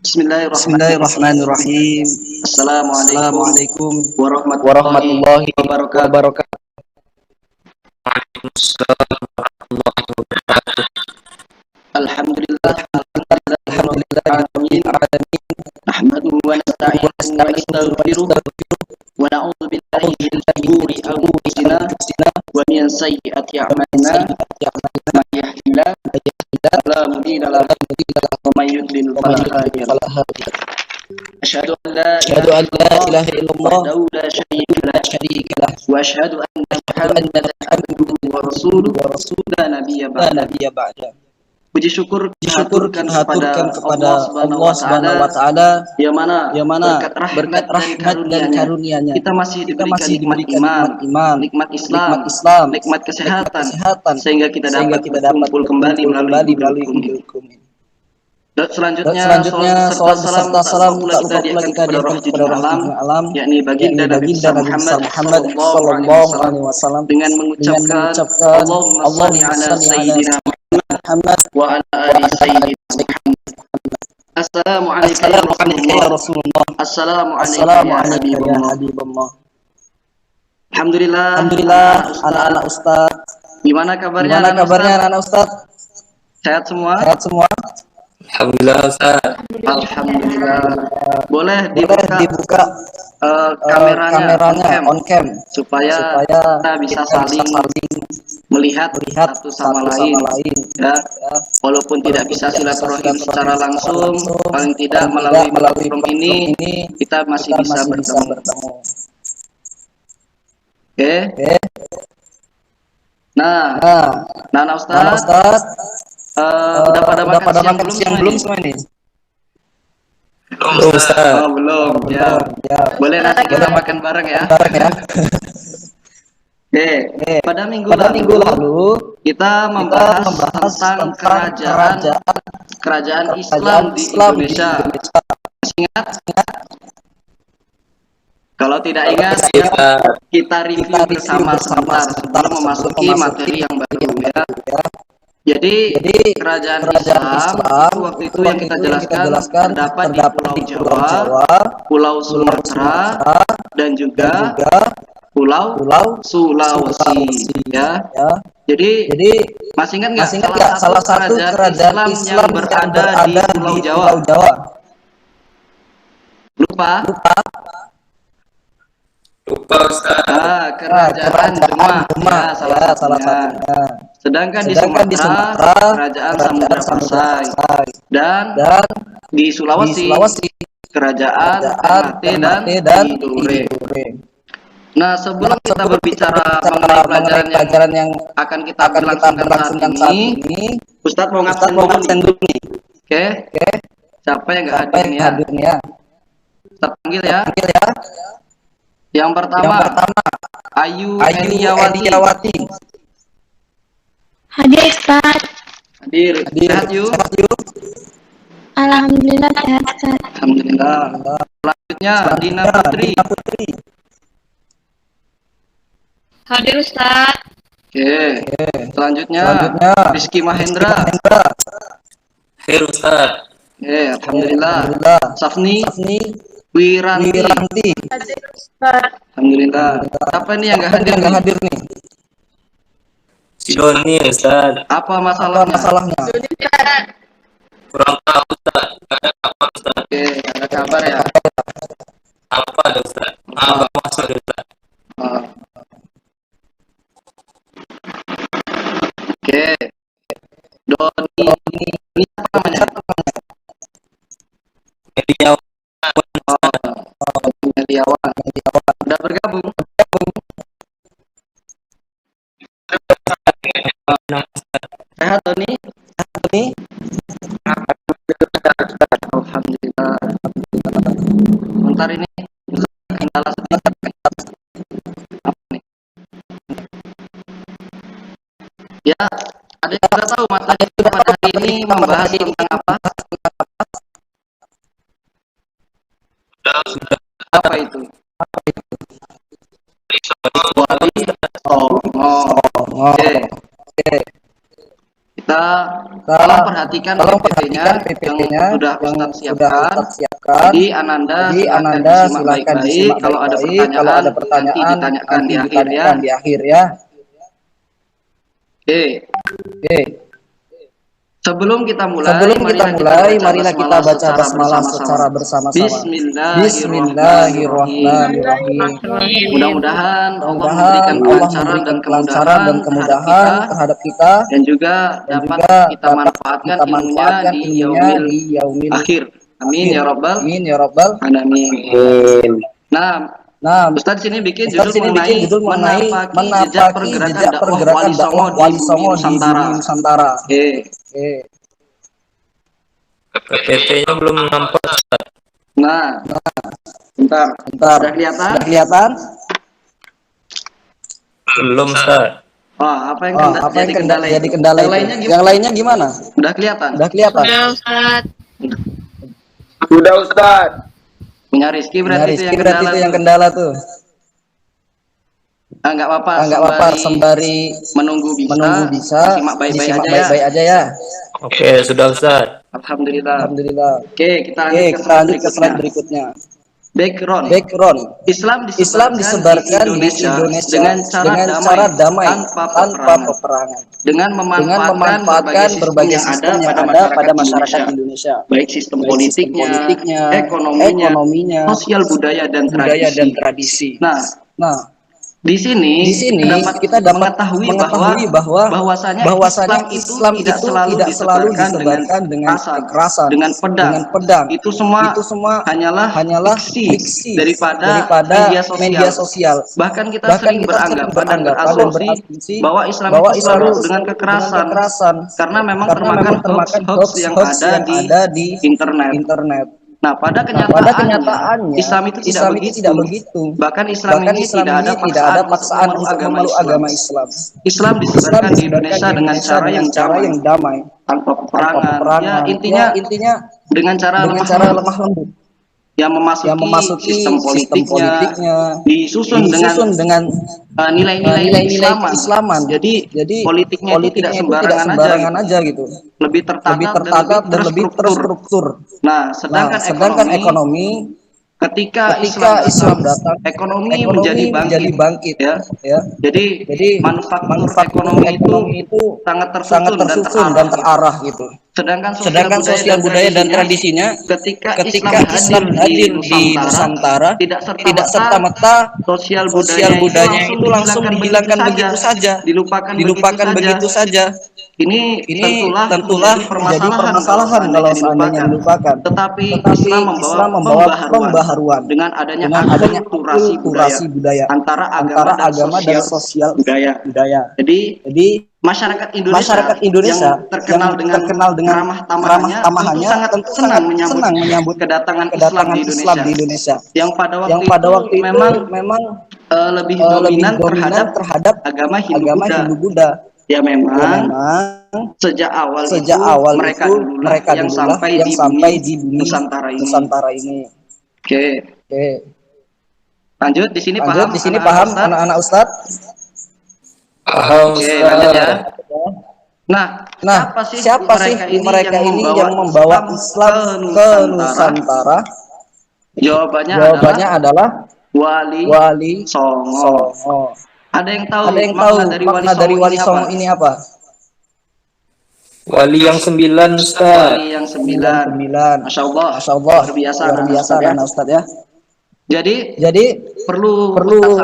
Bismillahirrahmanirrahim. Bismillahirrahmanirrahim. Assalamualaikum Assalamualaikum warahmatullahi warahmatullahi wabarakatuh. wabarakatuh. Alhamdulillah, Alhamdulillahirabbil alamin. alamin. Nahmaduhu wa Wa nasta'inuhu wa nasta'inuhu wa nastaghfiruh nastaghfiruh. wa na'udzu billahi Na'udzu min billahi min shururi shururi anfusina anfusina wa min sayyiati wa min a'malina. sayyiati a'malina. Man yahdihillahu May yahdihillahu fala mudilla fala lahu mudilla lahu wa man yudlil wa fala may yudlil hadiya lahu. fala hadiya lahu. Asyhadu an la Asyhadu ilaha an la illallah ilaha illallah wahdahu la syarika la lah syarika lah wa asyhadu anna wa anna Muhammadan abduhu Muhammadan wa abduhu rasuluh wa rasuluh la nabiyya la ba'da. nabiyya ba'da. Puji syukur Syukur dihaturkan kita haturkan kepada Allah kepada Subhanahu Allah wa Subhanahu wa taala taala yang mana yang mana berkat rahmat berkat dan rahmat dan karunia-Nya karunia-Nya kita masih kita diberikan masih nikmat diberikan nikmat iman, iman, nikmat nikmat Islam, Islam, nikmat nikmat kesehatan kesehatan sehingga kita sehingga dapat kita dapat berkumpul kembali berkumpul melalui kembali Google melalui Room ini. Google Room ini. Dan Dan selanjutnya selanjutnya salawat beserta salawat salam beserta tak salam lupa pula tak kita lupa pula hadiahkan kita kepada hadiahkan kepada Rahjudin Alam, rahmatul alam, yakni baginda yakni Nabi baginda besar Nabi Muhammad besar Muhammad sallallahu alaihi sallallahu wasallam alaihi wasallam dengan dengan mengucapkan mengucapkan Allahumma shalli Allahumma ala shalli ala sayyidina sayyidina Muhammad wa ala wa ali ala ali sayyidina Muhammad. sayyidina. Assalamualaikum ya Assalamualaikum ya Rasulullah. Rasulullah. Assalamualaikum ya Assalamualaikum ya Habibullah. Habibullah. Alhamdulillah, Alhamdulillah, anak-anak anak-anak Ustaz. Ustaz. Gimana kabarnya Gimana anak-anak kabarnya Ustaz? anak-anak Ustaz? Sehat semua? Sehat semua? Alhamdulillah Ustaz. Alhamdulillah. Boleh Boleh dibuka dibuka kameranya kameranya on on cam supaya supaya kita bisa kita bisa saling saling melihat melihat satu sama satu lain. sama lain. Ya, Ya, walaupun tidak walaupun bisa tidak bisa silaturahim silaturahim secara langsung, paling tidak melalui platform platform ini ini kita masih kita bisa masih bisa bertemu. bertemu. Oke. Oke. Nah, Nah, Nana anak Ustaz, Ustaz udah pada udah makan pada siang makan belum siang semua belum ini? semua ini? Belum Ustaz. Oh, belum. Ya. Belum. Ya. Boleh nanti kita makan bareng ya. Bareng ya. Oke, Oke. pada minggu Pada minggu lalu kita membahas membahas tentang kerajaan kerajaan Islam di Indonesia. Masih ingat? Kalau tidak ingat, kita review bersama sebentar sebelum memasuki materi yang baru ya. Jadi kerajaan Islam itu waktu itu yang kita jelaskan terdapat di Pulau Jawa, Pulau Sumatera, dan juga Pulau Sulawesi ya. Jadi masih ingat nggak salah satu kerajaan Islam yang berada di Pulau Jawa? Lupa Ustaz. Kerajaan Demak ya, salah satunya. Sedangkan di Sumatera kerajaan Samudra Pasai dan di Sulawesi kerajaan Ternate dan Tidore. Nah, sebelum kita berbicara mengenai pelajaran yang akan kita berlangsungkan saat ini, Ustadz mau ngabsen dulu nih. Oke. Siapa yang nggak hadir nih ya? Kita panggil ya. Yang pertama, Ayu Eliyawati. Hadir Ustaz. Hadir. Sehat yuk. Alhamdulillah sehat Ustaz. Alhamdulillah. Selanjutnya Dina Putri. Hadir Ustaz. Oke. Selanjutnya Rizky Mahendra. Hadir Ustaz. Oke, alhamdulillah. Safni Wiranti. Hadir Ustaz. Alhamdulillah. Apa ini yang nggak hadir nih? Si Doni Ustaz. Apa masalahnya? Kurang tahu Ustaz. Ada apa Ustaz? Oke, ada kabar ya. Apa ada Ustaz? Apa maksud Ustaz? Oke. Doni ini apa namanya? Media Mediawan. Udah bergabung? Sehat Doni? Alhamdulillah. Bentar ini kendala sedikit. Apa nih? Ya, ada yang sudah tahu materi pada hari ini membahas tentang apa? Apa itu? Wali. Oke. tolong perhatikan PPT-nya yang sudah Ustadz siapkan. Jadi Ananda silakan disimak baik-baik. Kalau ada pertanyaan nanti ditanyakan di akhir ya. Oke. Sebelum kita mulai, marilah kita baca basmalah secara bersama-sama. Bismillahirrahmanirrahim. Mudah-mudahan Allah memberikan kelancaran dan kemudahan terhadap kita dan juga dapat kita manfaatkan ilmunya di yaumil akhir. Amin ya rabbal alamin. Nah, Ustadz sini bikin judul mengenai jejak pergerakan dakwah Wali Songo di Nusantara. PPT-nya belum nampak. Nah, bentar. Sudah kelihatan? Belum, Ustaz. Apa yang jadi kendala yang lainnya gimana? Udah kelihatan? Sudah, Ustaz. Sudah, Ustaz. Punya Rizky berarti itu yang kendala tuh. Enggak apa-apa, sembari menunggu bisa disimak baik-baik aja ya. Oke, sudah Ustaz. Alhamdulillah. Oke, kita lanjut ke slide berikutnya. Background. Islam disebarkan di Indonesia dengan cara damai tanpa peperangan. Dengan memanfaatkan berbagai sistem yang ada pada masyarakat Indonesia. Baik sistem politiknya, ekonominya, sosial budaya dan tradisi. Nah, di sini kita dapat mengetahui bahwasanya Islam itu tidak selalu disebarkan dengan kekerasan, dengan pedang. Itu semua hanyalah fiksi daripada media sosial. Bahkan kita sering beranggapan dan berasumsi bahwa Islam itu selalu dengan kekerasan karena memang termakan hoax yang ada di internet. Nah, pada kenyataannya Islam itu tidak begitu. Bahkan Islam ini tidak ada paksaan untuk memeluk agama Islam. Islam disebarkan di Indonesia dengan cara yang damai, tanpa peperangan. Ya, intinya dengan cara lemah lembut. Yang memasuki sistem politiknya disusun dengan nilai-nilai keislaman. Jadi politiknya itu tidak sembarangan aja gitu. Lebih tertata dan lebih terstruktur. Nah, sedangkan ekonomi ketika Islam datang, ekonomi menjadi bangkit ya. Jadi manufaktur ekonomi itu sangat tersusun dan terarah gitu. Sedangkan sosial budaya dan tradisinya ketika Islam hadir di Nusantara tidak serta-merta sosial budaya itu langsung dihilangkan begitu saja, dilupakan begitu saja. Ini tentulah menjadi permasalahan kalau seandainya dilupakan. Tetapi Islam membawa pembaharuan dengan adanya akulturasi budaya antara agama dan sosial budaya. Jadi masyarakat Indonesia yang terkenal dengan ramah tamahannya tentu sangat senang menyambut kedatangan Islam di Indonesia. Yang pada waktu itu memang lebih dominan terhadap agama Hindu-Buddha. Ya memang sejak awal itu mereka yang sampai di bumi Nusantara ini. Oke. Lanjut di sini paham anak-anak Ustadz? Oke, lanjut ya. Nah, siapa sih mereka ini yang membawa Islam ke Nusantara? Jawabannya adalah Wali Songo. Ada yang tahu makna dari Wali Songo ini apa? Wali yang 9, Ustaz. Wali yang 9. Masya Allah. Luar biasa anak Ustadz ya. Jadi perlu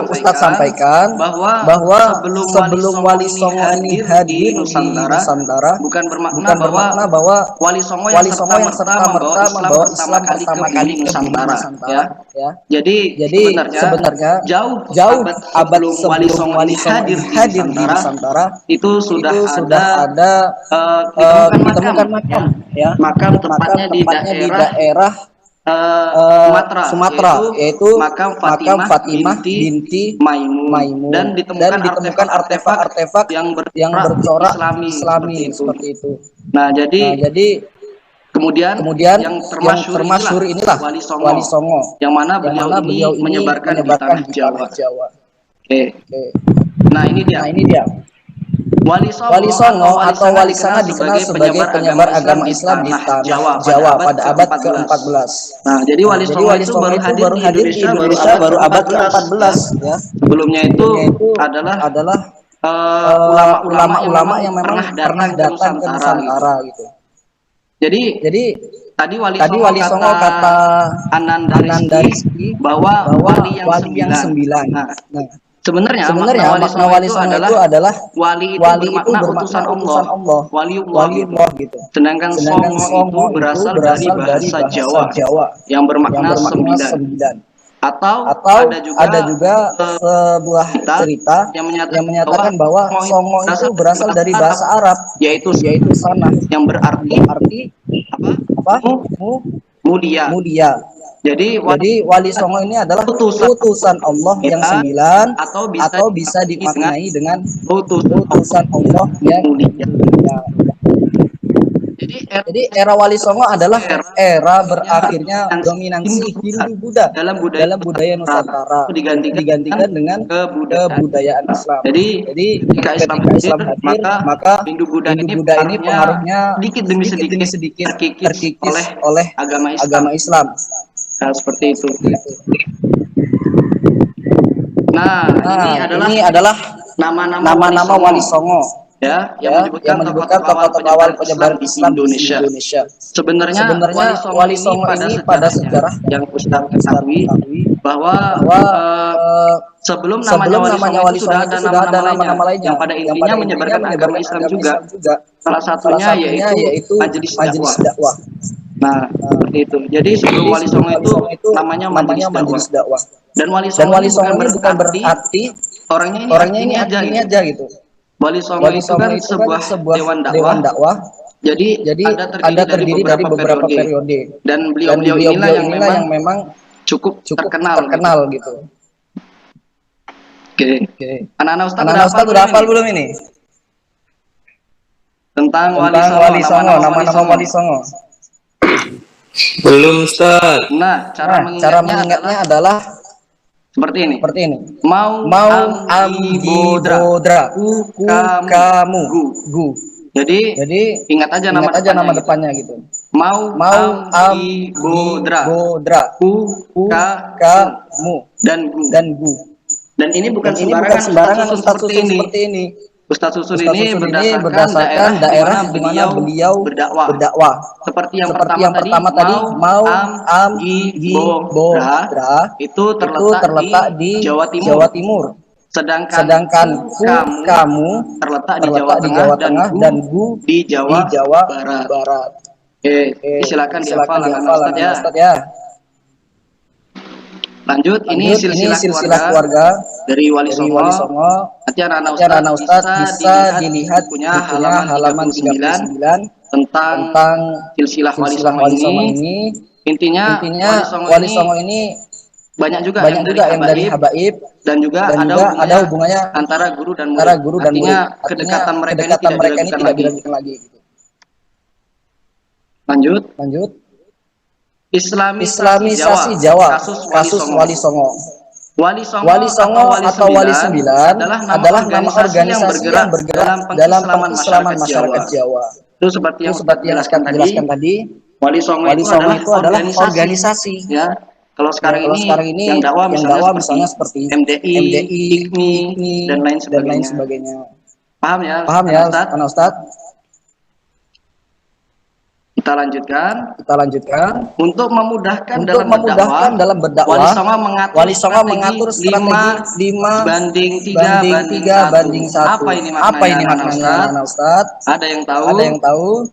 Ustadz sampaikan bahwa sebelum Wali Songo ini hadir di Nusantara bukan bermakna bahwa Wali Songo yang serta-merta membawa Islam pertama kali ke Nusantara ya. Jadi sebenarnya jauh abad sebelum Wali Songo hadir di Nusantara itu sudah ada ditemukan makam tepatnya di daerah Sumatera, yaitu makam Fatimah binti Maimun dan ditemukan artefak yang bercorak Islami seperti itu. Nah, jadi kemudian yang termasyhur inilah Wali Songo yang mana beliau ini menyebarkan di tanah Jawa. Oke. Nah, ini dia. Wali Songo atau Wali Sanga dikenal sebagai penyebar agama Islam di tanah Jawa pada abad ke-14. Nah, jadi Wali Songo itu baru hadir di Indonesia baru abad ke-14 ya. Sebelumnya itu adalah ulama-ulama yang memang pernah datang ke Nusantara gitu. Jadi tadi Wali Songo kata Ananda Rizky bahwa wali yang sembilan. Nah, sebenarnya makna Wali Songo itu adalah wali itu bermakna utusan Allah, waliullah gitu. Sedangkan Songo itu berasal dari bahasa Jawa yang bermakna sembilan. Atau ada juga sebuah cerita yang menyatakan bahwa Songo itu berasal dari bahasa Arab, yaitu sanah, yang berarti apa? Mulia. Jadi Wali Songo ini adalah utusan Allah yang sembilan, atau bisa dimaknai dengan utusan Allah yang mulia. Jadi era Wali Songo adalah era berakhirnya dominasi Hindu-Buddha dalam budaya Nusantara, digantikan dengan kebudayaan Islam. Jadi ketika Islam hadir, maka Hindu-Buddha ini pengaruhnya sedikit demi sedikit terkikis oleh agama Islam. Nah, seperti itu. Nah, ini adalah nama-nama Wali Songo ya, yang menyebutkan tokoh-tokoh awal penyebaran Islam di Indonesia. Sebenarnya Wali Songo ini pada sejarah yang Ustaz ketahui bahwa sebelum namanya Wali Songo itu sudah ada nama-nama lainnya yang pada intinya menyebarkan agama Islam juga. Salah satunya yaitu Majelis Dakwah. Nah, seperti itu. Jadi sebelum Wali Songo itu namanya Majelis Dakwah. Dan Wali Songo ini bukan berarti orangnya ini aja gitu. Wali Songo itu kan sebuah dewan dakwah. Jadi ada terdiri dari beberapa periode. Dan beliau inilah yang memang cukup terkenal gitu. Oke. Anak-anak Ustaz udah hafal belum ini? Tentang Wali Songo, nama-nama Wali Songo. Belum, Ustaz. Nah, cara mengingatnya adalah seperti ini. Mau Bodra kamu gu. Jadi ingat aja nama depannya gitu. Mau Bodra kamu dan gu. Dan ini bukan sembarangan Ustaz seperti ini. Ustaz Susun ini berdasarkan daerah di mana beliau berdakwah. Seperti yang pertama tadi, mau Bodra itu terletak di Jawa Timur. Sedangkan kamu terletak di Jawa Tengah dan gu di Jawa Barat. Silakan dihafal Ustaz ya. Lanjut, ini silsilah keluarga dari Wali Songo. Nanti anak-anak Ustaz bisa dilihat punya halaman 39 tentang silsilah Wali Songo ini. Intinya Wali Songo ini banyak juga yang dari habaib dan juga ada hubungannya antara guru dan murid. Artinya kedekatan mereka ini tidak diragukan lagi. Lanjut. Islamisasi Jawa, kasus Wali Songo. Wali Songo atau Wali Sembilan adalah nama organisasi yang bergerak dalam pengislaman masyarakat Jawa. Itu seperti yang jelaskan tadi, Wali Songo itu adalah organisasi. Ya. Kalau sekarang ini yang dakwah misalnya seperti MDI, IKMI, dan lain sebagainya. Paham ya, Anak Ustaz? Kita lanjutkan. Untuk memudahkan dalam berdakwah, Wali Songo mengatur strategi 5 banding 3 banding 1. Apa ini maknanya, Anak Ustaz? Ada yang tahu?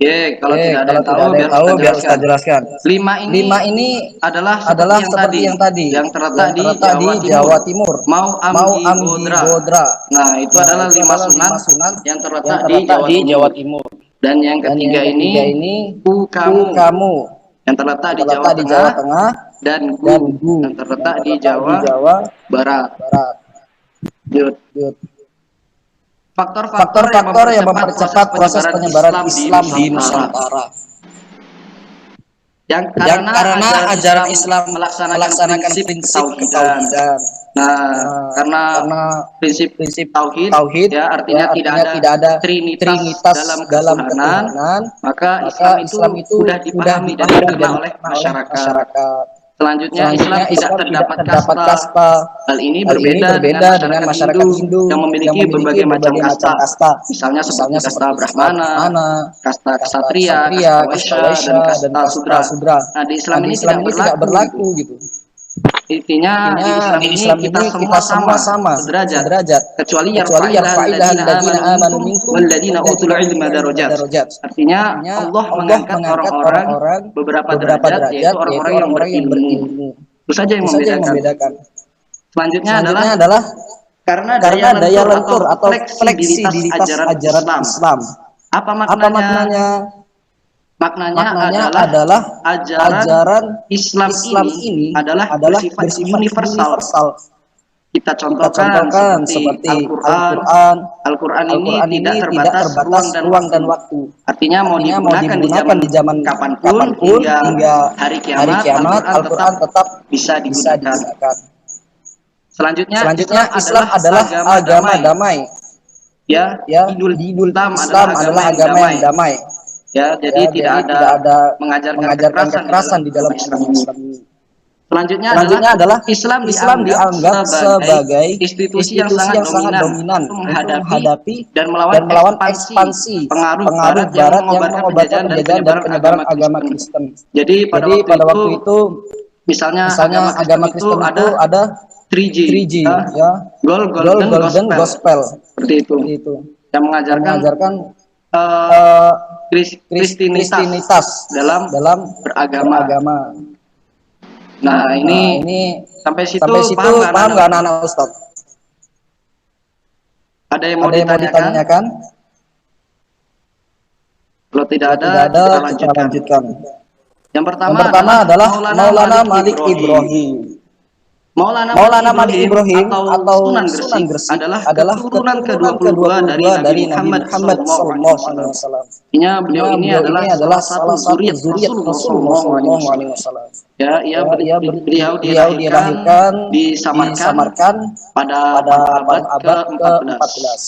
Oke, kalau tidak ada yang tahu, biar Ustaz jelaskan. 5 ini adalah seperti yang tadi, yang terletak di Jawa Timur. Mau Amgi Bodra. Nah, itu adalah 5 sunan yang terletak di Jawa Timur. Dan yang ketiga ini kamu yang terletak di Jawa Tengah dan gu yang terletak di Jawa Barat. Yud. Faktor-faktor yang mempercepat proses penyebaran Islam di Nusantara. Yang karena ajaran Islam melaksanakan prinsip ketauhidan. karena prinsip tauhid, ya artinya tidak ada trinitas dalam ketuhanan, maka Islam itu mudah dipahami dan dikenal oleh masyarakat. Selanjutnya, Islam tidak terdapat kasta. Hal ini berbeda dengan masyarakat Hindu yang memiliki berbagai macam kasta. Misalnya seperti kasta Brahmana, kasta Ksatria, kasta Waisya, dan kasta Sudra. Nah, di Islam ini tidak berlaku gitu. Intinya di Islam ini kita semua sama sederajat, kecuali yarfa'illah alladziina aamanu minkum walladziina utul ilma darajat. Artinya Allah mengangkat orang-orang beberapa derajat, yaitu orang-orang yang berilmu. Itu saja yang membedakan. Selanjutnya adalah karena daya lentur atau fleksibilitas ajaran Islam. Apa maknanya? Maknanya adalah ajaran Islam ini adalah bersifat universal. Kita contohkan seperti Al-Quran ini tidak terbatas ruang dan waktu. Artinya mau digunakan di zaman kapanpun hingga hari kiamat, Al-Quran tetap bisa digunakan. Selanjutnya Islam adalah agama damai. Ya, Idul Islam adalah agama yang damai. Ya, jadi tidak ada mengajarkan kekerasan di dalam Islam ini. Selanjutnya adalah Islam dianggap sebagai institusi yang sangat dominan untuk menghadapi dan melawan ekspansi pengaruh Barat yang mengobarkan penjajahan dan penyebaran agama Kristen. Jadi pada waktu itu misalnya agama Kristen itu ada 3G, ya, Golden Gospel seperti itu. Yang mengajarkan Kristinitas dalam beragama. Nah, ini sampai situ paham nggak anak-anak Ustaz? Ada yang mau ditanyakan? Kalau tidak ada, kita lanjutkan. Yang pertama adalah Maulana Malik Ibrahim. Maulana Malik Ibrahim atau Sunan Gresik adalah keturunan ke-22 dari Nabi Muhammad SAW. Beliau ini adalah salah satu zuriat Rasulullah SAW. Beliau dilahirkan di Samarkand pada abad ke-14.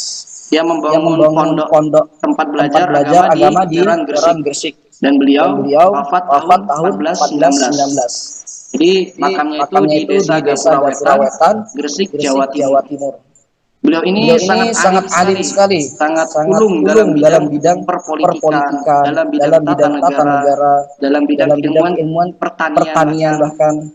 Dia membangun pondok tempat belajar agama di Iran Gresik. Dan beliau wafat tahun 1419. Jadi makamnya itu di desa Gapurawetan, Gresik, Jawa Timur. Beliau ini sangat alim sekali, sangat ulung dalam bidang perpolitikan, dalam bidang tata negara, dalam bidang ilmuwan pertanian bahkan.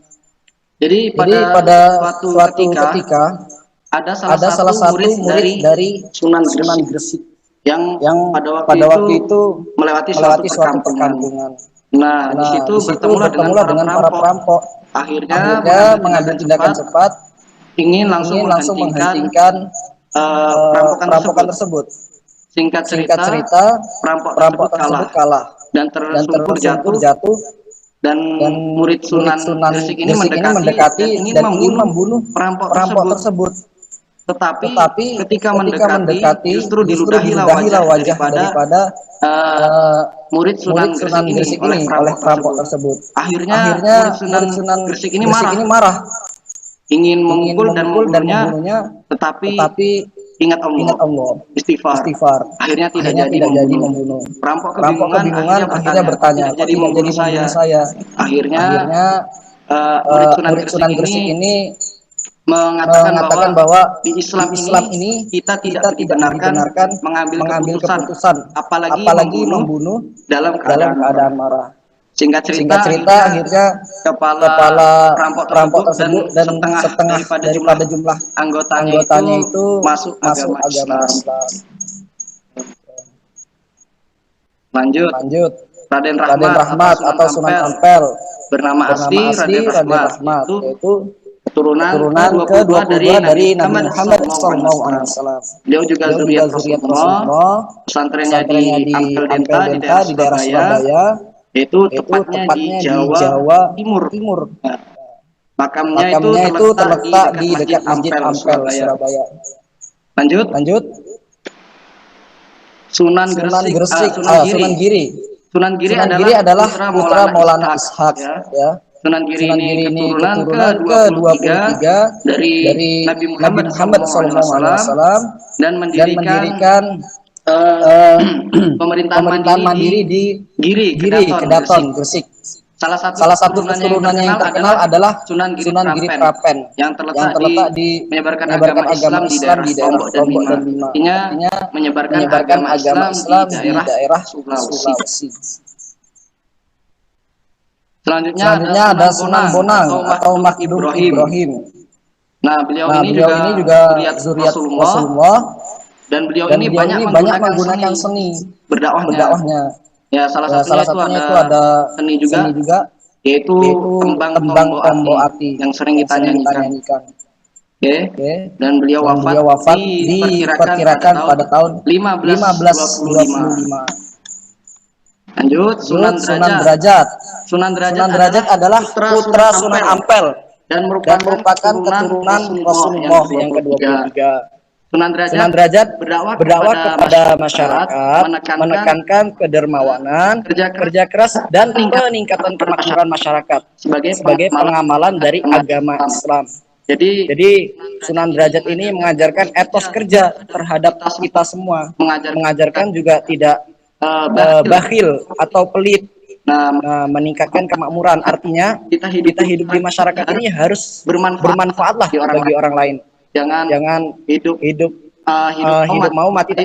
Jadi pada suatu ketika ada salah satu murid dari Sunan Gresik yang pada waktu itu melewati suatu perkampungan. Nah, di situ bertemulah dengan para perampok. Akhirnya mengambil tindakan cepat, ingin langsung menghentikan perampokan tersebut. Singkat cerita, perampok tersebut kalah dan tersungkur jatuh. Dan murid Sunan Gresik ini mendekati dan ingin membunuh perampok tersebut. Tetapi ketika mendekati justru diludahilah wajah daripada murid Sunan Gresik ini oleh perampok tersebut. Akhirnya murid Sunan Gresik ini marah, ingin memukul dan membunuhnya, tetapi ingat Allah, istighfar. Akhirnya tidak jadi membunuh. Perampok kebingungan akhirnya bertanya, jadi membunuh saya. Akhirnya murid Sunan Gresik ini mengatakan bahwa di Islam ini kita tidak dibenarkan mengambil keputusan apalagi membunuh dalam keadaan marah. Singkat cerita akhirnya kepala perampok tersebut dan setengah daripada jumlah anggotanya itu masuk agama Islam. Lanjut. Raden Rahmat atau Sunan Ampel bernama asli Raden Rahmat, yaitu keturunan ke-22 dari Nabi Muhammad SAW. Beliau juga zuriat Rasulullah. Pesantrennya di Ampel Denta di daerah Surabaya, yaitu tepatnya di Jawa Timur. Makamnya itu terletak di dekat Masjid Ampel Surabaya. Lanjut. Sunan Giri adalah putra Maulana Ishaq, ya. Sunan Giri Sunan ini Giri ini keturunan keturunan ke-23 ke-23 dari dari Nabi Nabi Muhammad Muhammad SAW dan dan mendirikan eh, pemerintahan pemerintahan mandiri di Giri, Giri, Kedaton, Gresik. Gresik. Salah Salah satu keturunannya yang terkenal adalah Sunan Sunan Giri Prapen yang yang terletak di menyebarkan agama Islam di daerah Lombok dan Bima. Artinya menyebarkan agama Islam di daerah Sulawesi. Selanjutnya ada Sunan Bonang atau Makdum Ibrahim. Nah, beliau ini juga zuriat Rasulullah dan beliau dan ini beliau ini banyak menggunakan seni berdakwahnya. Ya, salah Satunya itu ada seni seni juga yaitu tembang Tombo Ati yang sering kita nyanyikan. Oke. Dan beliau wafat diperkirakan pada tahun 1525. Lanjut, Sunan Derajat. Sunan Derajat adalah putra Sunan Ampel dan dan merupakan keturunan Rasulullah yang ke-23. Sunan Derajat berdakwah kepada masyarakat, menekankan kedermawanan, kerja keras, dan peningkatan kemakmuran masyarakat sebagai pengamalan dari agama Islam. Jadi Sunan Derajat ini mengajarkan etos kerja terhadap kita semua, mengajarkan juga tidak bakhil atau pelit. Nah, meningkatkan kemakmuran, artinya kita hidup di masyarakat ini harus bermanfaatlah bagi orang lain. Jangan hidup mau mati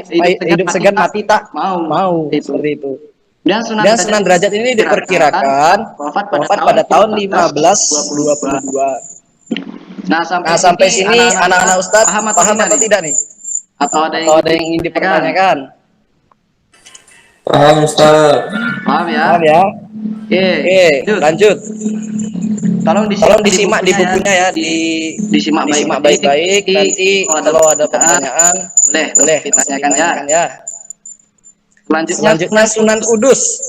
hidup segan mati tak mau seperti itu. Dan Sunan Derajat ini diperkirakan wafat pada tahun 1522. Nah, sampai sini anak-anak Ustadz paham atau tidak nih? Atau ada yang ingin dipertanyakan? Paham, Ustaz. Paham ya? Oke, lanjut. Tolong disimak di bukunya ya, disimak baik-baik. Nanti kalau ada pertanyaan boleh ditanyakan ya. Selanjutnya Sunan Kudus.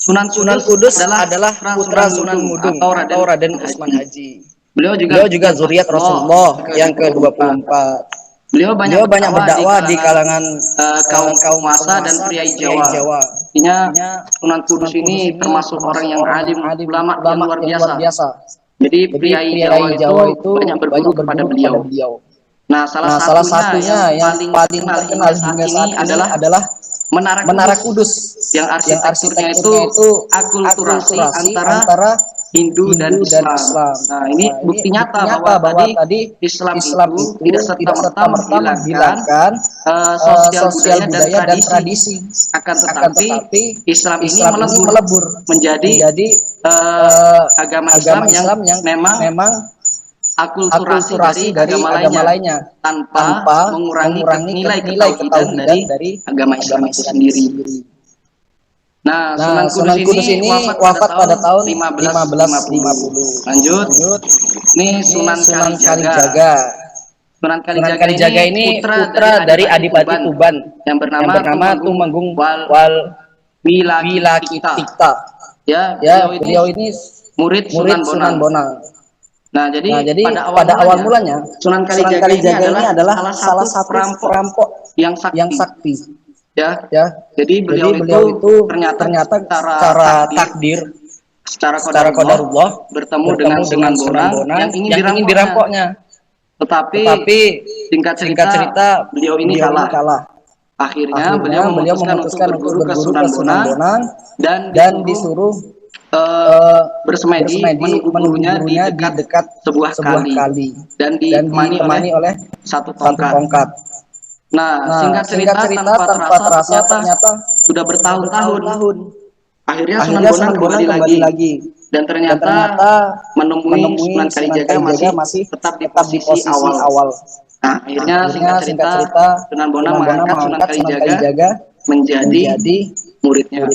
Sunan Kudus adalah putra Sunan Mudung atau Raden Usman Haji. Beliau juga zuriat Rasulullah yang ke-24. Beliau banyak berdakwah di kalangan kaum penguasa dan priai Jawa. Artinya Sunan Kudus ini termasuk orang yang alim, ulama yang luar biasa. Jadi priai Jawa itu banyak berguru kepada beliau. Nah, salah satunya yang paling terkenal hingga saat ini adalah Menara Kudus yang arsitekturnya itu akulturasi antara Hindu dan Islam. Nah, ini bukti nyata bahwa tadi Islam itu tidak serta-merta menghilangkan sosial budaya dan tradisi. Akan tetapi Islam ini melebur menjadi agama Islam yang memang akulturasi dari agama lainnya tanpa mengurangi nilai ketauhidan dari agama Islam itu sendiri. Nah, Sunan Kudus ini wafat pada tahun 1550. Lanjut. Ini Sunan Kalijaga. Sunan Kalijaga ini putra dari Adipati Tuban yang bernama Tumenggung Wilakitikta. Ya, beliau ini murid Sunan Bonang. Nah, jadi pada awal mulanya Sunan Kalijaga ini adalah salah satu perampok yang sakti. Ya. Jadi beliau itu ternyata secara takdir, secara qadarullah bertemu dengan Sunan Bonang yang ingin dirampoknya. Tetapi singkat cerita beliau ini kalah. Akhirnya beliau memutuskan untuk berguru ke Sunan Bonang dan disuruh bersemedi menunggu gurunya di dekat sebuah kali dan ditemani oleh satu tongkat. Nah, singkat cerita tanpa terasa ternyata sudah bertahun-tahun. Akhirnya Sunan Bonang kembali lagi dan ternyata menemui Sunan Kalijaga masih tetap di posisi awal. Nah, akhirnya singkat cerita Sunan Bonang mengangkat Sunan Kalijaga menjadi muridnya.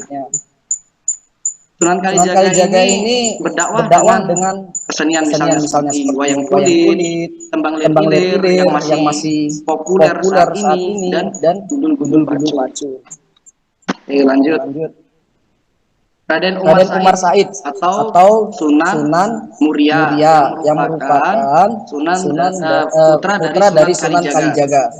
Sunan Kalijaga ini berdakwah dengan kesenian misalnya seperti wayang kulit, tembang lir yang masih populer saat ini dan gundul pacu. Oke, lanjut. Raden Umar Said atau Sunan Muria yang merupakan putra dari Sunan Kalijaga.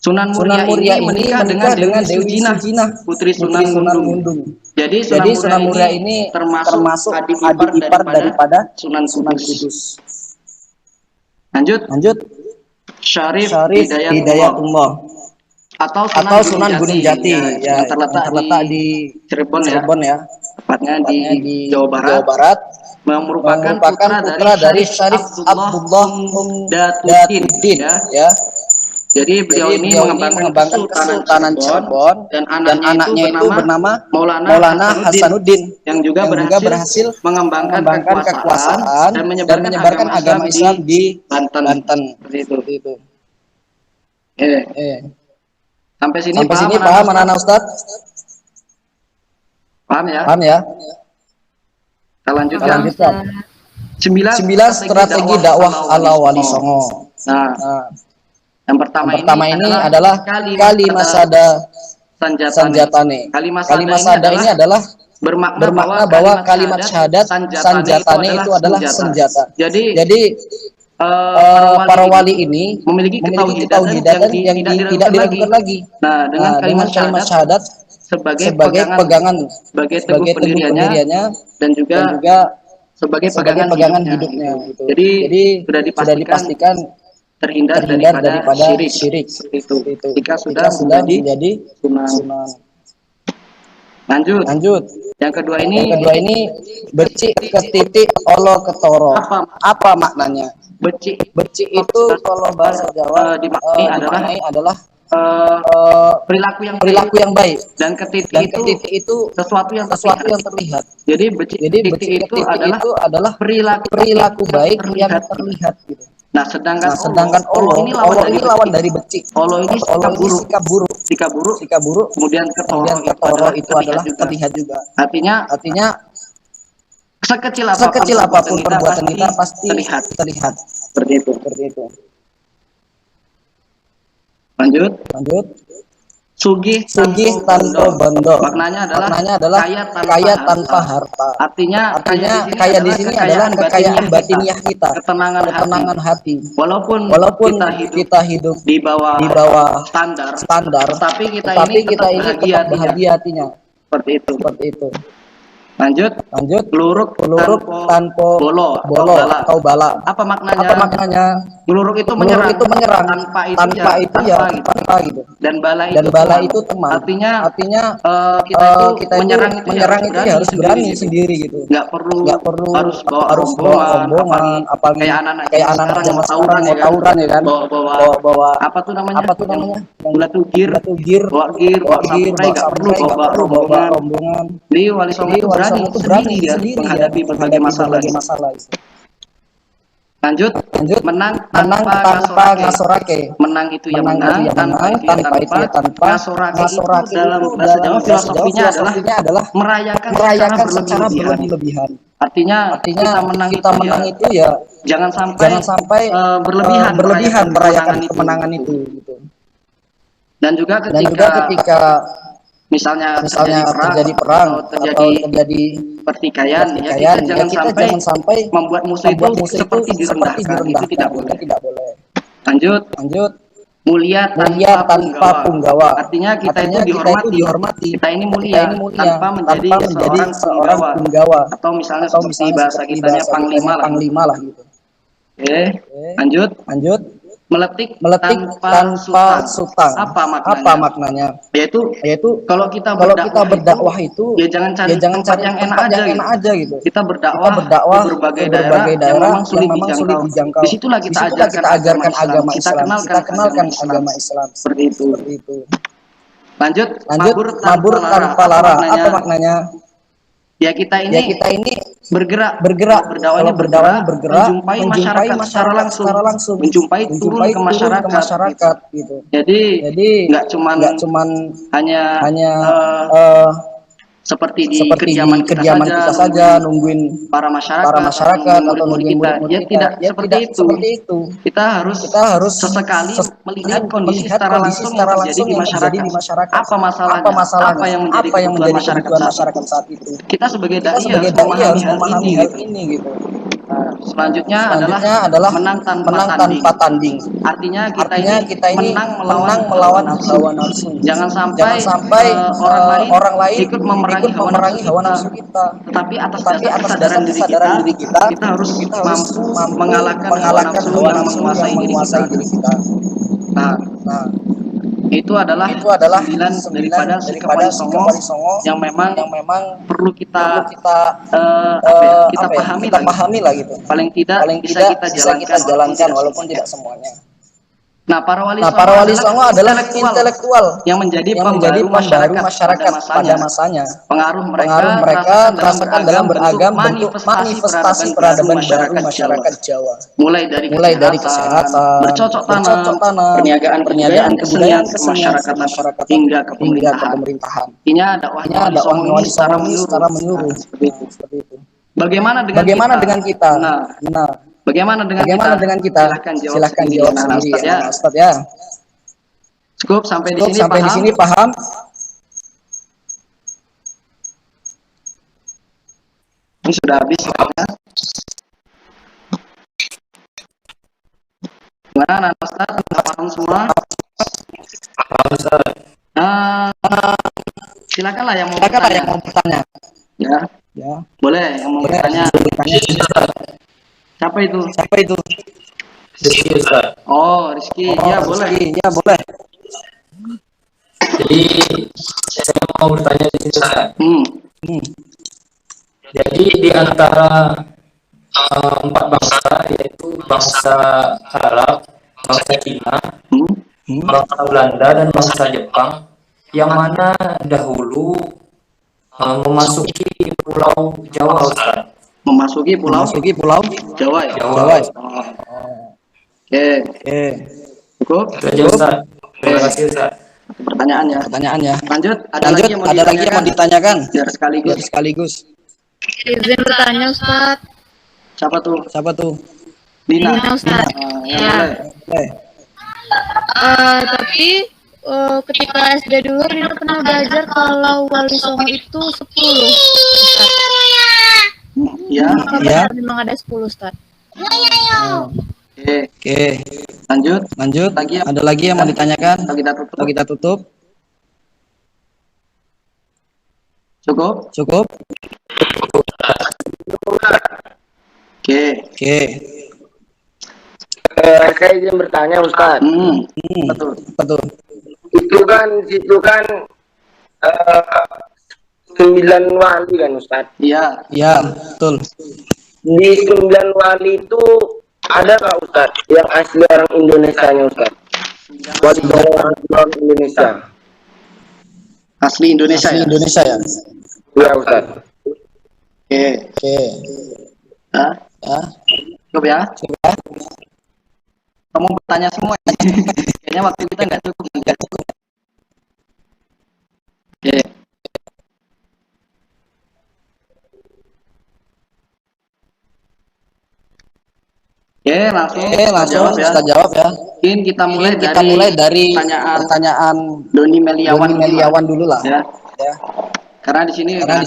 Sunan Muria ini menikah dengan Dewi Sujinah, putri Sunan Mundung. Jadi Sunan Muria ini termasuk adik ipar daripada Sunan Kudus. Lanjut. Syarif Hidayatullah atau Sunan Gunung Jati, yang terletak di Cirebon ya. Tepatnya di Jawa Barat. Merupakan putra dari Syarif Abdullah Datuddin ya. Jadi beliau ini mengembangkan Kesultanan Cirebon dan anaknya itu bernama Maulana Hasanuddin yang juga berhasil mengembangkan kekuasaan dan menyebarkan agama Islam di Banten. Seperti itu. Sampai sini paham anak-anak Ustadz? Paham ya? Kita lanjutkan. 9 strategi dakwah ala Wali Songo. Nah, yang pertama ini adalah kalimat sada sanjatane. Kalimat sada ini adalah bermakna bahwa kalimat syahadat sanjatane itu adalah senjata. Jadi para wali ini memiliki tauhidan yang tidak diragukan lagi. Nah, dengan kalimat syahadat sebagai pegangan, sebagai teguh pendiriannya dan juga sebagai pegangan hidupnya. Jadi sudah dipastikan terhindar daripada syirik. Itu. Jika sudah menjadi sunan. Lanjut. Yang kedua ini becik ke titik olo ketoro. Apa maknanya? Becik itu kalau bahasa Jawa dimaknai adalah perilaku yang baik, dan ketitik itu sesuatu yang terlihat. Jadi becik itu adalah perilaku baik yang terlihat gitu. Nah, sedangkan olo ini lawan dari becik. Olo ini sikap buruk. Kemudian ketoro itu adalah terlihat juga. Artinya sekecil apapun perbuatan kita pasti terlihat. Seperti itu. Lanjut. Sugih tanpa bondo. Maknanya adalah kaya tanpa harta. Artinya kaya di sini adalah kekayaan batiniah kita, ketenangan hati. Walaupun kita hidup di bawah standar, tapi kita ini tetap bahagia hatinya. Seperti itu. Lanjut. Peluruk tanpa bolo atau bala. Apa maknanya? Peluruk itu menyerang. Tanpa itu gitu. Dan bala itu teman. Artinya kita itu menyerang itu harus berani sendiri gitu. Nggak perlu harus bawa rombongan. Kayak anak-anak zaman sekarang mau tawuran ya kan. Bawa apa tuh namanya? Bulat tugir, bawa samurai, nggak perlu bawa rombongan. Jadi Wali Songo itu berani sendiri menghadapi berbagai masalah. Lanjut. Menang tanpa ngasorake. Menang itu ya menang, tanpa itu ya tanpa. Ngasorake itu dalam bahasa Jawa filosofinya adalah merayakan secara berlebihan. Artinya kita menang itu ya jangan sampai berlebihan merayakan kemenangan itu gitu. Dan juga ketika misalnya terjadi perang atau terjadi pertikaian, ya kita jangan sampai membuat musuh itu seperti direndahkan. Itu tidak boleh. Lanjut. Mulia tanpa punggawa. Artinya kita itu dihormati. Kita ini mulia tanpa menjadi seorang punggawa. Atau misalnya seperti bahasa kitanya panglima lah gitu. Oke. Lanjut. Meletik tanpa sutang. Apa maknanya? Yaitu kalau kita berdakwah itu ya jangan cari tempat yang enak aja gitu. Kita berdakwah di berbagai daerah yang memang sulit dijangkau. Disitulah kita ajarkan agama Islam. Kita kenalkan agama Islam. Seperti itu. Lanjut. Mabur tanpa lara. Apa maknanya? Ya kita ini bergerak, berdakwahnya bergerak, menjumpai masyarakat secara langsung, menjumpai turun ke masyarakat gitu. Jadi nggak cuman hanya seperti di kediaman kita saja nungguin para masyarakat atau nungguin murid-murid kita. Ya tidak seperti itu. Kita harus sesekali melihat kondisi secara langsung yang terjadi di masyarakat. Apa masalahnya? Apa yang menjadi kebutuhan masyarakat saat itu. Kita sebagai dai harus memahami hal ini gitu. Selanjutnya adalah menang tanpa tanding. Artinya Artinya kita ini menang menang melawan hawa nafsu. Jangan sampai orang lain ikut memerangi hawa nafsu kita. Tetapi atas dasar kesadaran diri kita, kita harus mampu mengalahkan hawa nafsu yang menguasai diri kita. Nah, itu adalah sembilan daripada sikap Wali Songo yang memang perlu kita pahami lah gitu. Paling tidak bisa kita jalankan walaupun tidak semuanya. Nah, para wali songo adalah intelektual yang menjadi pembaru masyarakat pada masanya. Pengaruh mereka terasakan dalam beragam bentuk manifestasi peradaban baru masyarakat Jawa. Mulai dari kesehatan, bercocok tanam, perniagaan kebudayaan, kesenian masyarakat hingga ke pemerintahan. Intinya dakwahnya wali songo ini secara menyeluruh. Seperti itu. Bagaimana dengan kita? Bagaimana dengan kita? Silahkan jawab sendiri ya, Ustaz ya. Cukup sampai di sini paham? Ini sudah habis waktunya. Gimana Ustaz? Paham semua? Paham, Ustaz. Silakanlah yang mau bertanya. Ya. Boleh yang mau bertanya. Siapa itu? Rizky, Ustaz. Oh, Rizky. Ya, boleh. Ya, boleh. Jadi saya mau bertanya di sini, Ustaz. Jadi di antara empat bangsa, yaitu bangsa Arab, bangsa Cina, bangsa Belanda, dan bangsa Jepang, yang mana dahulu memasuki Pulau Jawa, Ustaz? Memasuki pulau Jawa ya? Jawa. Oke. Cukup? Itu aja, Ustaz. Terima kasih, Ustaz. Pertanyaannya. Lanjut, ada lagi yang mau ditanyakan? Biar sekaligus. Izin bertanya, Ustaz. Siapa tuh? Dina, Ustaz. Ya. Boleh. Tapi ketika SD dulu Rina pernah belajar kalau Wali Songo itu 10. Ustaz. Ya. Memang ada 10, Ustaz. Oke. Lanjut. Ada lagi yang mau ditanyakan? Atau kita tutup? Cukup? Oke. Saya ingin bertanya, Ustaz. Betul. Itu kan 9 wali kan, Ustaz? Iya, betul. Di 9 wali itu ada nggak, Ustaz, yang asli orang Indonesia-nya, Ustaz? Wali Songo orang Indonesia. Asli Indonesia ya? Iya, Ustaz. Oke. Cukup ya? Kamu bertanya semua. Kayaknya waktu kita nggak cukup. Oke. Langsung kita jawab ya. Mungkin kita mulai dari pertanyaan Doni Meliawan dulu lah. Ya. Karena di sini udah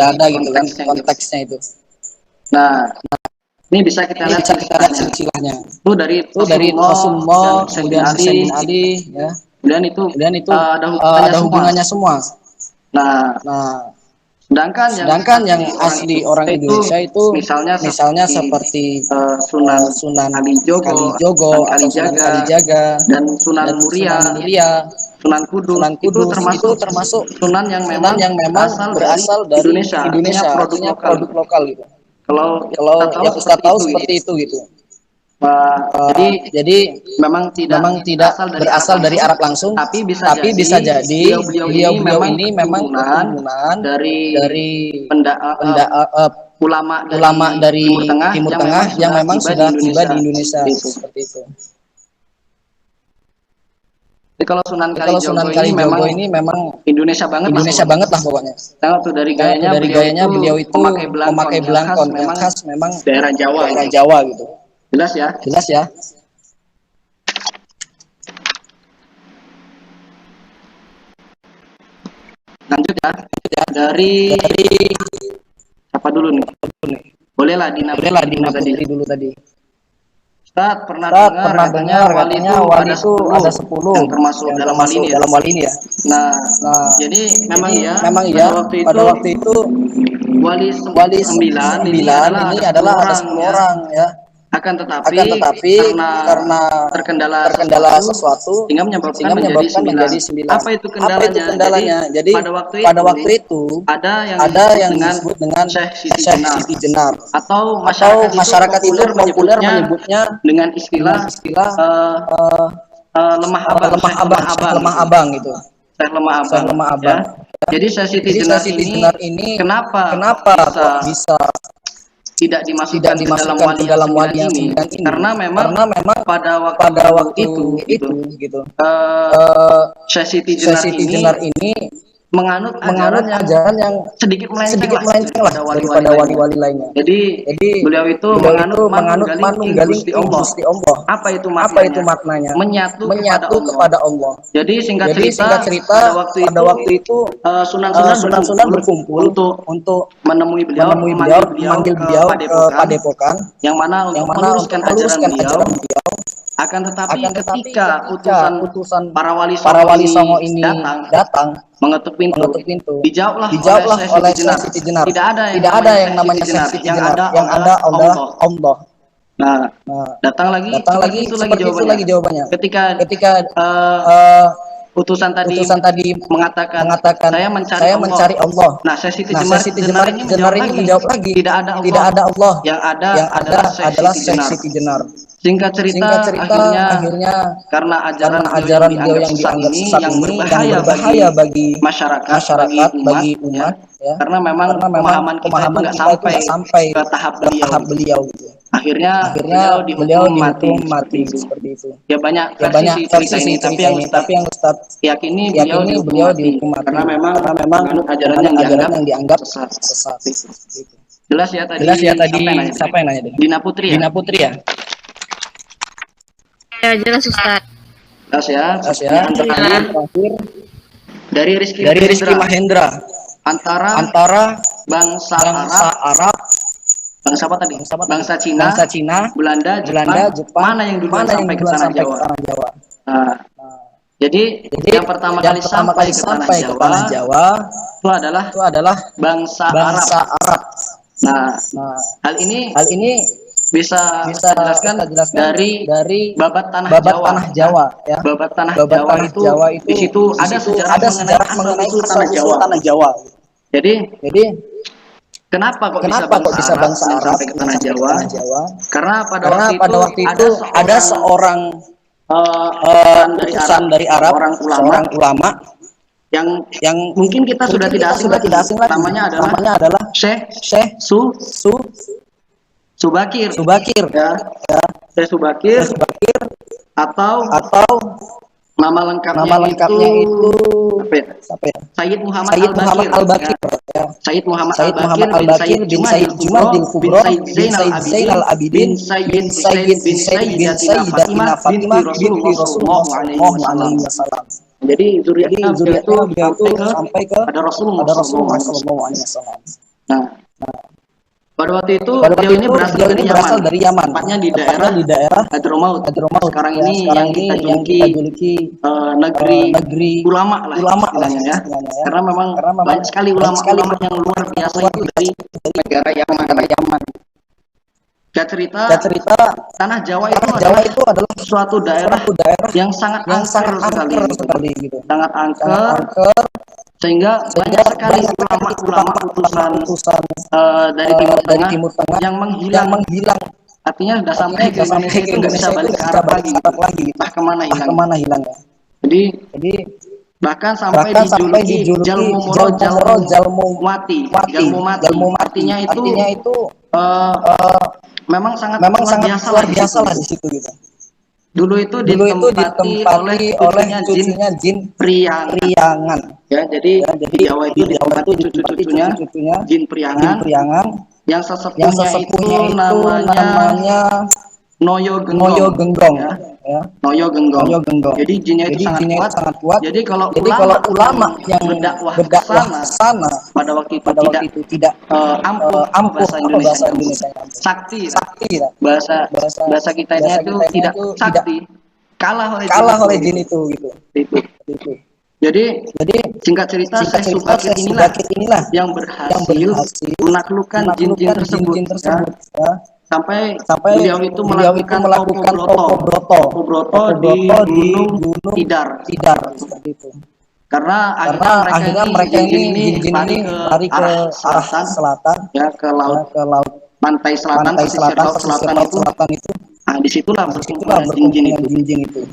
ada gitu kan konteksnya itu. Nah, ini bisa kita lihat silsilahnya. Itu dari Rasulullah, kemudian Sayyidina Ali, ya. Kemudian itu ada hubungannya semua. Nah, sedangkan yang asli orang Indonesia itu misalnya seperti Sunan Kalijogo atau Sunan Kalijaga dan Sunan Muria, Sunan Kudus itu termasuk sunan yang memang berasal dari Indonesia, artinya produk lokal gitu. Kalau yang Ustaz tahu seperti itu gitu. Jadi memang tidak berasal dari Arab langsung, tapi bisa jadi beliau ini memang keturunan dari ulama dari Timur Tengah yang memang sudah tiba di Indonesia seperti itu. Jadi kalau Sunan Kalijogo ini memang Indonesia banget lah pokoknya. Nah, dari gayanya beliau itu memakai belangkon yang khas memang daerah Jawa gitu. Jelas ya? Lanjut ya. Dari siapa dulu nih? Bolehlah Dina Putri dulu tadi. Ustaz pernah Pernah dengar wali itu ada 10 yang termasuk dalam wali ini ya. Nah, jadi memang ya pada waktu itu wali 9 ini adalah ada 10 orang ya. Akan tetapi karena terkendala sesuatu sehingga menyebabkan menjadi 9. Apa itu kendalanya? Jadi pada waktu itu ada yang disebut dengan Syekh Siti Jenar atau masyarakat itu populer menyebutnya dengan istilah lemah abang gitu. Syekh lemah abang. Ya. Jadi Syekh Siti Jenar ini kenapa bisa tidak dimasukkan ke dalam wali yang 9 ini? Karena memang pada waktu itu Syekh Siti Jenar ini menganut ajaran yang sedikit melenceng lah daripada wali-wali lainnya. Jadi beliau itu menganut manunggaling Gusti Allah. Apa itu maknanya? Menyatu kepada Allah. Jadi singkat cerita pada waktu itu Sunan berkumpul untuk menemui beliau, memanggil beliau ke Padepokan yang mana untuk meluruskan ajaran beliau. Akan tetapi ketika utusan para wali songo ini datang mengetuk pintu, dijawablah oleh Syekh Siti Jenar. Tidak ada yang namanya Syekh Siti Jenar, yang ada Allah. Nah, datang lagi seperti itu lagi jawabannya. Ketika utusan tadi mengatakan saya mencari Allah. Nah, Syekh Siti Jenar ini menjawab lagi, tidak ada Allah. Yang ada adalah Syekh Siti Jenar. Singkat cerita akhirnya karena ajaran beliau yang dianggap sesat ini yang berbahaya bagi masyarakat, bagi umat ya. Karena memang pemahaman kita itu nggak sampai ke tahap beliau gitu. Akhirnya beliau dihukum mati seperti itu. Ya banyak versi ini, tapi yang Ustaz yakini beliau dihukum mati karena memang ajaran yang dianggap sesat. Jelas ya tadi. Siapa yang nanya? Dina Putri ya. Ya, jelas Ustaz. Jelas ya. Yang terakhir dari Rizky Mahendra antara bangsa Arab, bangsa apa tadi? Bangsa Cina, Belanda, Jepang, mana yang duluan sampai ke tanah Jawa? Nah, jadi yang pertama kali sampai ke tanah Jawa itu adalah bangsa Arab. Nah, hal ini bisa dijelaskan dari babat tanah Jawa ya. Babat tanah Jawa itu di situ ada sejarah mengenai asal-usul tanah Jawa. Jadi kenapa kok bisa bangsa Arab sampai ke tanah Jawa? Karena pada waktu itu ada seorang utusan dari Arab, seorang ulama yang mungkin kita sudah tidak asing lagi. Namanya adalah Syekh Subakir ya. Syekh Subakir atau nama lengkapnya itu Sayyid Muhammad Al-Bakir ya. Sayyid Muhammad Al-Bakir bin Sayyid Jumadil Kubro bin Sayyid Zainal Abidin bin Sayyidatina Fatimah binti Rasulullah sallallahu alaihi wasallam. Jadi zuriatnya beliau itu sampai ke pada Rasulullah sallallahu alaihi wasallam. Nah, pada waktu itu beliau ini berasal dari Yaman, tepatnya di daerah Hadramaut. Sekarang ini yang kita juluki negeri ulama lah istilahnya ya. Karena memang banyak sekali ulama yang luar biasa itu dari negara Yaman. Cerita tanah Jawa itu adalah suatu daerah yang sangat angker sekali gitu. Sangat angker sehingga banyak sekali ulama utusan dari Timur Tengah yang menghilang. Artinya sudah sampai ke Indonesia itu nggak bisa balik ke Arab lagi. Entah kemana hilang. Jadi bahkan sampai dijuluki Jalmo Mati. Artinya itu memang sangat luar biasa lah di situ gitu. Dulu itu ditempati oleh cucunya jin priangan. Ya, jadi di Jawa itu ditempati cucu-cucunya jin priangan yang sesepuhnya itu namanya Noyo Noyo Genggong, Genggong, ya. Noyo Genggong. Noyo Genggong. Jadi jinnya itu sangat kuat. Jadi kalau ulama yang berdakwah ke sana pada waktu itu tidak ampuh bahasa Indonesia, sakti, bahasa kita itu tidak sakti, kalah oleh jin itu gitu. Jadi singkat cerita Syekh Subakir inilah yang berhasil menaklukkan jin-jin tersebut, ya. Sampai beliau itu melakukan Topo Broto di Gunung Tidar seperti itu. Karena akhirnya mereka ini lari ke arah selatan, ya, ke laut pantai selatan, pesisir laut selatan itu. Nah, disitulah berkumpulan jin-jin itu.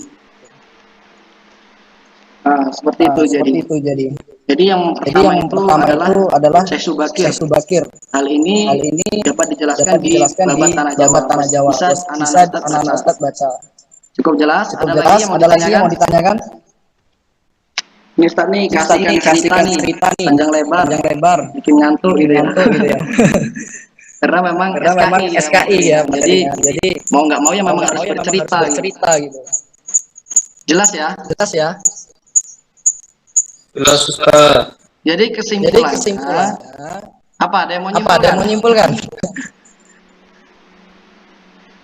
Nah, seperti itu jadi. Jadi yang pertama itu adalah Syekh Subakir. Hal ini dapat dijelaskan di Babat Tanah Jawa. Bisa anak-anak Ustaz baca. Cukup jelas? Ada lagi yang mau ditanyakan? Ini Ustaz nih kasihkan cerita nih. Panjang lebar. Bikin ngantuk gitu ya. Karena memang SKI ya. Jadi mau nggak mau ya memang harus bercerita gitu. Jelas ya? Jelas, Ustaz. Jadi kesimpulannya apa? Ada yang mau nyimpulkan?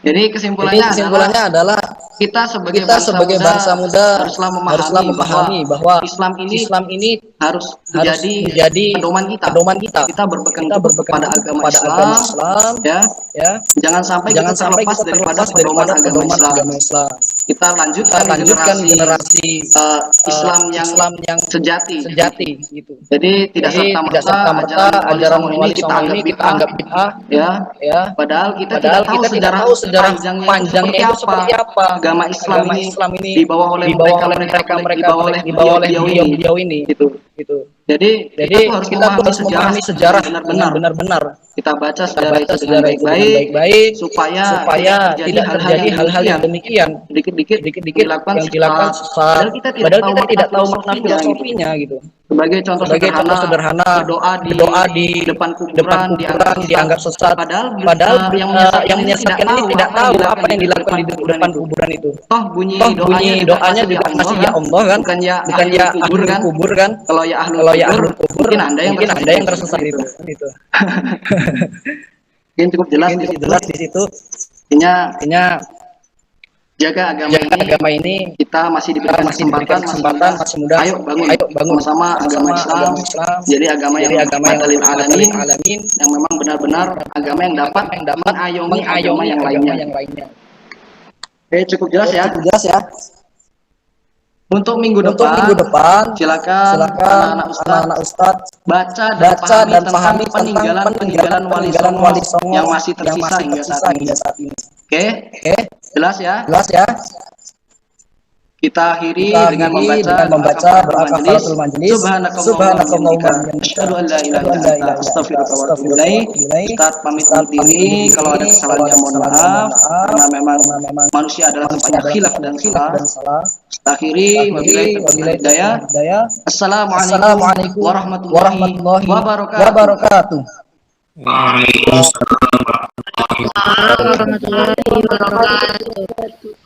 Jadi kesimpulannya adalah kita sebagai bangsa muda haruslah memahami bahwa Islam ini harus menjadi pedoman kita. Kita berpegang teguh pada agama Islam, ya. Jangan sampai kita terlepas daripada pedoman agama Islam. Kita lanjutkan generasi Islam yang sejati gitu. Jadi tidak serta-merta ajaran wali songo ini kita anggap bid'ah, ya. Padahal kita tidak tahu sejarah panjangnya itu seperti apa. Agama Islam ini dibawa oleh mereka dibawa oleh beliau ini gitu. Jadi kita harus memahami sejarah benar-benar. Kita baca sejarah itu dengan baik-baik supaya tidak terjadi hal-hal yang demikian dikit-dikit dilakukan padahal kita tidak tahu makna filosofinya gitu. Sebagai contoh sederhana berdoa di depan kuburan dianggap sesat, padahal yang menyesatkan ini tidak tahu apa yang dilakukan di depan kuburan itu. Toh bunyi doanya juga masih ya Allah kan, bukan ya ahlul kubur kan. Kalau ya ahlul kubur mungkin anda yang tersesat itu. Mungkin cukup jelas di situ. Intinya jaga agama ini, kita masih diberikan kesempatan, masih muda. Ayo bangun sama agama Islam. Jadi agama yang dalil alamin, yang memang benar-benar agama yang dapat mengayomi agama yang lainnya. Oke, cukup jelas ya. Untuk minggu depan silakan anak-anak Ustadz baca dan pahami tentang peninggalan wali songo yang masih tersisa hingga saat ini. Oke, jelas ya. Kita akhiri dengan membaca doa kafaratul majelis. Subhanakallahumma asyhadu an la ilaha illa anta astaghfiruka wa atubu ilaik. Ustaz pamit undur diri, kalau ada kesalahan mohon maaf karena memang manusia adalah tempatnya khilaf dan salah. Akhiri wabillahi hidayah. Assalamualaikum warahmatullahi wabarakatuh. Waalaikumsalam warahmatullahi wabarakatuh. Warahmatullahi wabarakatuh.